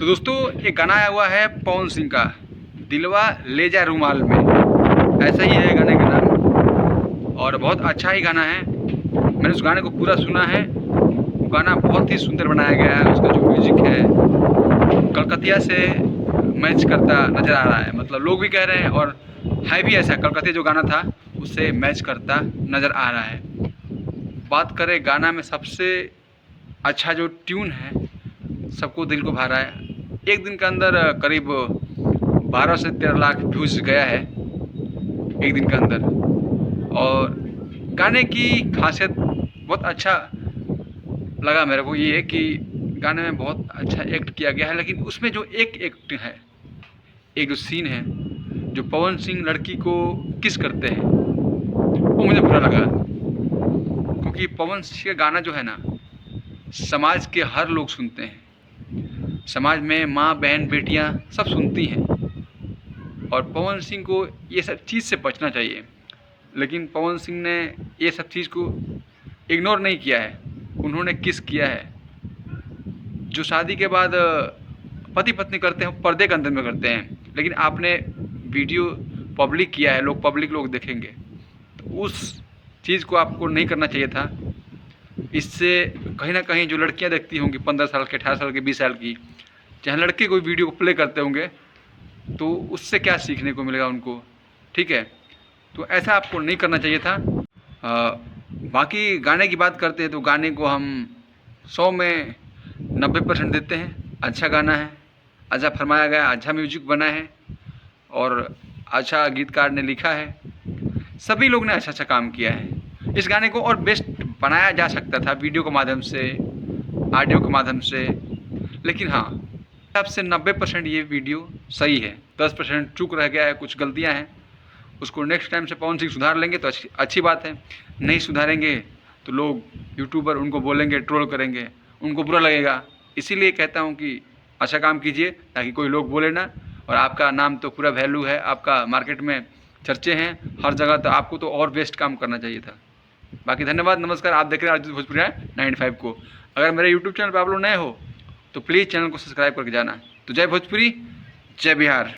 तो दोस्तों एक गाना आया हुआ है पवन सिंह का, दिलवा ले जा रुमाल में, ऐसा ही है गाने का नाम और बहुत अच्छा ही गाना है। मैंने उस गाने को पूरा सुना है। वो गाना बहुत ही सुंदर बनाया गया है। उसका जो म्यूजिक है कलकतिया से मैच करता नज़र आ रहा है, मतलब लोग भी कह रहे हैं और है भी ऐसा। कलकतिया जो गाना था उससे मैच करता नज़र आ रहा है। बात करें गाना में सबसे अच्छा जो ट्यून है सबको दिल को भा रहा है। एक दिन के अंदर करीब 12 से 13 लाख व्यूज़ गया है एक दिन के अंदर। और गाने की खासियत बहुत अच्छा लगा मेरे को ये है कि गाने में बहुत अच्छा एक्ट किया गया है, लेकिन उसमें जो एक एक्ट है, एक जो सीन है जो पवन सिंह लड़की को किस करते हैं वो मुझे बुरा लगा। क्योंकि पवन सिंह का गाना जो है ना समाज के हर लोग सुनते हैं, समाज में माँ बहन बेटियाँ सब सुनती हैं और पवन सिंह को ये सब चीज़ से बचना चाहिए। लेकिन पवन सिंह ने ये सब चीज़ को इग्नोर नहीं किया है, उन्होंने किस किया है। जो शादी के बाद पति पत्नी करते हैं पर्दे के अंदर में करते हैं, लेकिन आपने वीडियो पब्लिक किया है, पब्लिक लोग देखेंगे, तो उस चीज़ को आपको नहीं करना चाहिए था। इससे कहीं ना कहीं जो लड़कियां देखती होंगी 15 साल के, 18 साल के, 20 साल की, चाहे लड़के कोई वीडियो को प्ले करते होंगे तो उससे क्या सीखने को मिलेगा उनको, ठीक है। तो ऐसा आपको नहीं करना चाहिए था। बाकी गाने की बात करते हैं तो गाने को हम 100 में 90% देते हैं। अच्छा गाना है, अच्छा फरमाया गया, अच्छा म्यूजिक बना है और अच्छा गीतकार ने लिखा है। सभी लोग ने अच्छा अच्छा काम किया है। इस गाने को और बेस्ट बनाया जा सकता था वीडियो के माध्यम से, ऑडियो के माध्यम से, लेकिन हाँ अब से 90% ये वीडियो सही है। 10% चूक रह गया है, कुछ गलतियां हैं, उसको नेक्स्ट टाइम से पवन सिंह सुधार लेंगे तो अच्छी बात है। नहीं सुधारेंगे तो लोग यूट्यूबर उनको बोलेंगे, ट्रोल करेंगे, उनको बुरा लगेगा। इसीलिए कहता हूँ कि अच्छा काम कीजिए ताकि कोई लोग बोले ना। और आपका नाम तो पूरा वैल्यू है, आपका मार्केट में चर्चे हैं हर जगह, तो आपको तो और बेस्ट काम करना चाहिए था। बाकी धन्यवाद, नमस्कार। आप देख रहे हैं अर्जुन भोजपुरी 95 को। अगर मेरे यूट्यूब चैनल पर आप लोग नए हो तो प्लीज़ चैनल को सब्सक्राइब करके जाना। तो जय भोजपुरी, जय बिहार।